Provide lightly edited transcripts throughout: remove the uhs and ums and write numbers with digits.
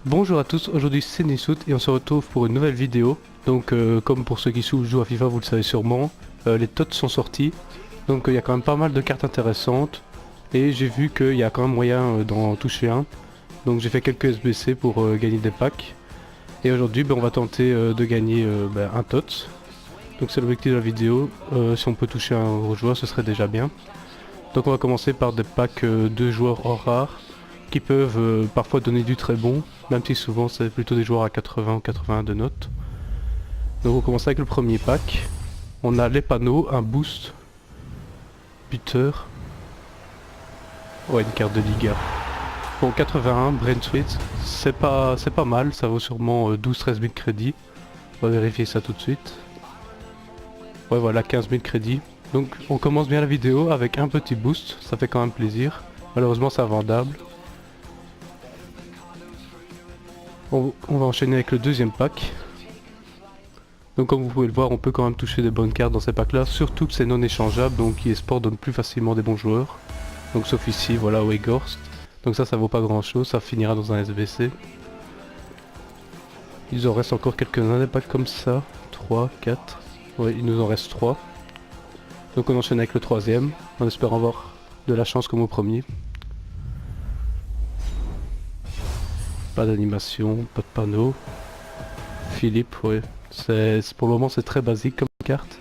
Bonjour à tous, aujourd'hui c'est Nissout et on se retrouve pour une nouvelle vidéo. Donc comme pour ceux qui jouent à FIFA, vous le savez sûrement, les TOTS sont sortis. Donc il y a quand même pas mal de cartes intéressantes. Et j'ai vu qu'il y a quand même moyen d'en toucher un. Donc j'ai fait quelques SBC pour gagner des packs. Et aujourd'hui on va tenter de gagner un TOTS. Donc c'est l'objectif de la vidéo. Si on peut toucher un gros joueur, ce serait déjà bien. Donc on va commencer par des packs de joueurs hors rares qui peuvent parfois donner du très bon, même si souvent c'est plutôt des joueurs à 80 ou 81 de notes. Donc on commence avec le premier pack. On a les panneaux, un boost, buteur. Ouais, une carte de Liga. Bon, 81, Brentford, c'est pas mal, ça vaut sûrement 12-13 000 crédits. On va vérifier ça tout de suite. Ouais, voilà, 15 000 crédits. Donc on commence bien la vidéo avec un petit boost, ça fait quand même plaisir. Malheureusement c'est invendable. On va enchaîner avec le deuxième pack. Donc comme vous pouvez le voir, on peut quand même toucher des bonnes cartes dans ces packs là, surtout que c'est non échangeable, donc eSport donne plus facilement des bons joueurs. Donc sauf ici, voilà, Weghorst. Donc ça vaut pas grand chose, ça finira dans un SBC. Il en reste encore quelques-uns des packs comme ça, 3, 4, ouais, il nous en reste 3. Donc on enchaîne avec le troisième, en espérant avoir de la chance comme au premier. Pas d'animation, pas de panneau. Philippe, ouais. Pour le moment c'est très basique comme carte.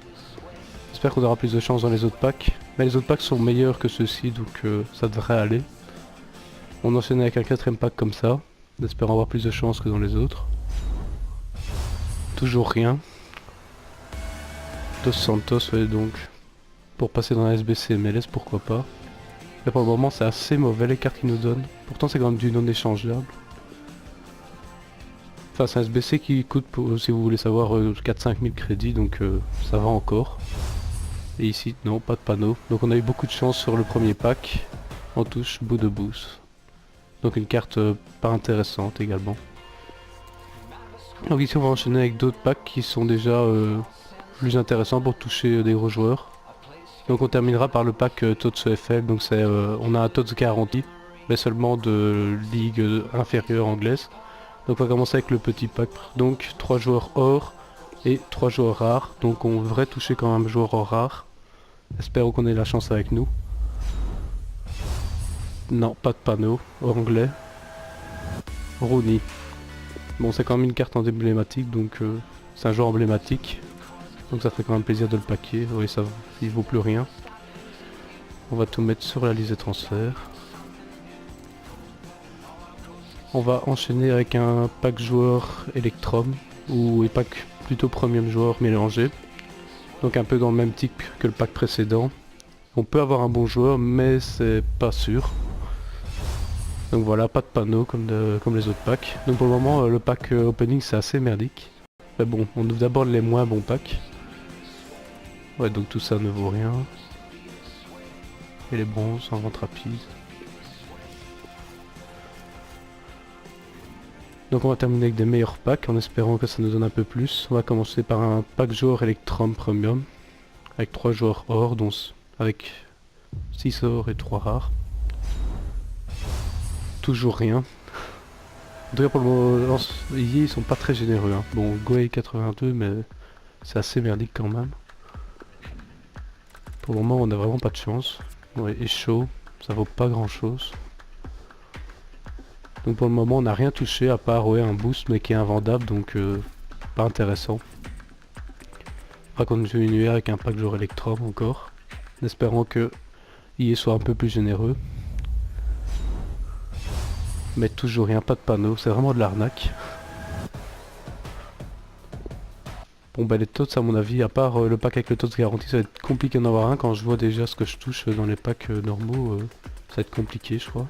J'espère qu'on aura plus de chance dans les autres packs. Mais les autres packs sont meilleurs que ceux-ci, donc ça devrait aller. On enchaîne avec un quatrième pack comme ça, en espérant avoir plus de chance que dans les autres. Toujours rien. Dos Santos, ouais, donc pour passer dans la SBC MLS, pourquoi pas. Mais pour le moment c'est assez mauvais les cartes qu'ils nous donnent. Pourtant c'est quand même du non échangeable. Enfin c'est un SBC qui coûte, si vous voulez savoir, 4-5 000 crédits, donc ça va encore. Et ici non, pas de panneau. Donc on a eu beaucoup de chance sur le premier pack. On touche bout de boost. Donc une carte pas intéressante également. Donc ici on va enchaîner avec d'autres packs qui sont déjà plus intéressants pour toucher des gros joueurs. Donc on terminera par le pack TOTS EFL. Donc c'est on a un TOTS garanti, mais seulement de ligue inférieure anglaise. Donc on va commencer avec le petit pack. Donc 3 joueurs or et 3 joueurs rares. Donc on devrait toucher quand même un joueur or rare. Espérons qu'on ait la chance avec nous. Non, pas de panneau. Anglais. Rooney. Bon, c'est quand même une carte emblématique, donc c'est un joueur emblématique. Donc ça fait quand même plaisir de le paquer. Oui, ça, il vaut plus rien. On va tout mettre sur la liste des transferts. On va enchaîner avec un pack joueur Electrum, ou un pack plutôt premium joueur mélangé. Donc un peu dans le même type que le pack précédent. On peut avoir un bon joueur, mais c'est pas sûr. Donc voilà, pas de panneau comme les autres packs. Donc pour le moment, le pack opening c'est assez merdique. Mais bon, on ouvre d'abord les moins bons packs. Ouais, donc tout ça ne vaut rien. Et les bronzes en vente rapide. Donc on va terminer avec des meilleurs packs en espérant que ça nous donne un peu plus. On va commencer par un pack joueur Electrum Premium. Avec 3 joueurs or, dont avec 6 or et 3 rares. Toujours rien. En tout cas pour le moment, ils sont pas très généreux. Hein. Bon, Goey 82, mais c'est assez merdique quand même. Pour le moment, on a vraiment pas de chance. Ouais, et chaud, ça vaut pas grand chose. Donc pour le moment, on n'a rien touché à part ouais, un boost, mais qui est invendable, donc pas intéressant. On va continuer avec un pack joueur Electrum encore, en espérant que il soit un peu plus généreux. Mais toujours rien, pas de panneau, c'est vraiment de l'arnaque. Bon bah les TOTS à mon avis, à part le pack avec le TOTS garanti, ça va être compliqué d'en avoir un. Quand je vois déjà ce que je touche dans les packs normaux, ça va être compliqué je crois.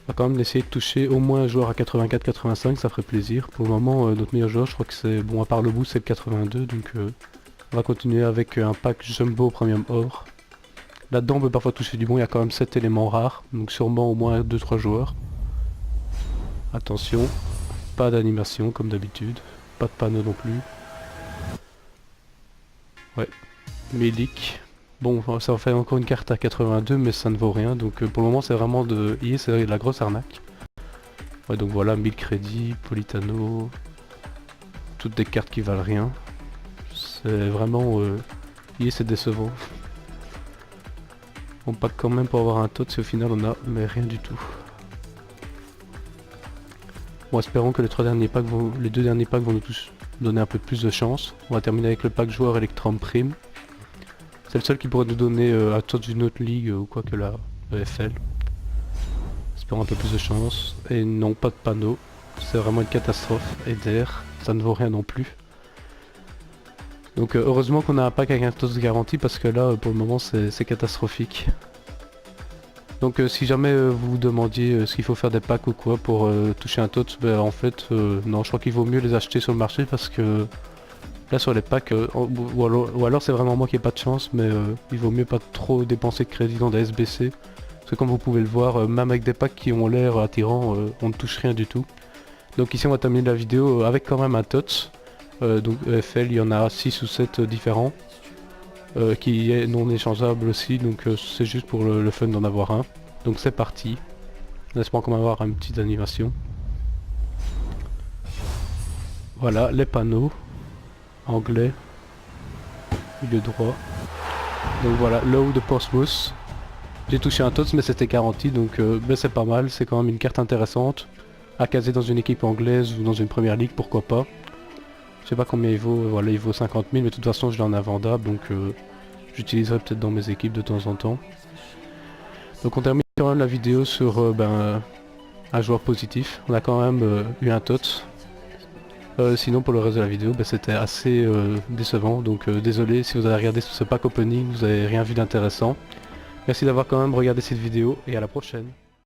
On va quand même essayer de toucher au moins un joueur à 84-85, ça ferait plaisir. Pour le moment, notre meilleur joueur, je crois que c'est... Bon, à part le boost, c'est le 82, donc on va continuer avec un pack Jumbo Premium Or. Là-dedans, on peut parfois toucher du bon, il y a quand même 7 éléments rares, donc sûrement au moins 2-3 joueurs. Attention, pas d'animation comme d'habitude, pas de panneau non plus. Ouais, Milik. Bon, ça en fait encore une carte à 82, mais ça ne vaut rien, donc pour le moment c'est vraiment de la grosse arnaque. Ouais, donc voilà, 1000 crédits, Politano, toutes des cartes qui valent rien. C'est vraiment... c'est décevant. On pack quand même pour avoir un tot, si au final on a mais rien du tout. Bon, espérons que les deux derniers packs vont nous tous donner un peu plus de chance. On va terminer avec le pack joueur Electrum Prime. C'est le seul qui pourrait nous donner un tot d'une autre ligue ou quoi que la EFL. Espérons un peu plus de chance. Et non, pas de panneau. C'est vraiment une catastrophe. Et d'air, ça ne vaut rien non plus. Donc heureusement qu'on a un pack avec un tot de garantie parce que là pour le moment c'est catastrophique. Donc si jamais vous vous demandiez ce qu'il faut faire des packs ou quoi pour toucher un tot, ben, en fait non, je crois qu'il vaut mieux les acheter sur le marché parce que là sur les packs, ou alors c'est vraiment moi qui ai pas de chance, mais il vaut mieux pas trop dépenser de crédit dans des SBC. Parce que comme vous pouvez le voir, même avec des packs qui ont l'air attirants, on ne touche rien du tout. Donc ici on va terminer la vidéo avec quand même un tot. Donc EFL, il y en a 6 ou 7 différents qui est non échangeable aussi, donc c'est juste pour le fun d'en avoir un. Donc c'est parti, on espère qu'on va avoir une petite animation. Voilà les panneaux anglais, milieu droit. Donc voilà, low de Portsmouth. J'ai touché un tots mais c'était garanti, donc ben c'est pas mal, c'est quand même une carte intéressante à caser dans une équipe anglaise ou dans une première ligue, pourquoi pas. Je sais pas combien il vaut, voilà il vaut 50 000, mais de toute façon je l'en ai invendable, donc j'utiliserai peut-être dans mes équipes de temps en temps. Donc on termine quand même la vidéo sur un joueur positif. On a quand même eu un tot. Sinon pour le reste de la vidéo, c'était assez décevant, donc désolé si vous avez regardé ce pack opening, vous avez rien vu d'intéressant. Merci d'avoir quand même regardé cette vidéo et à la prochaine.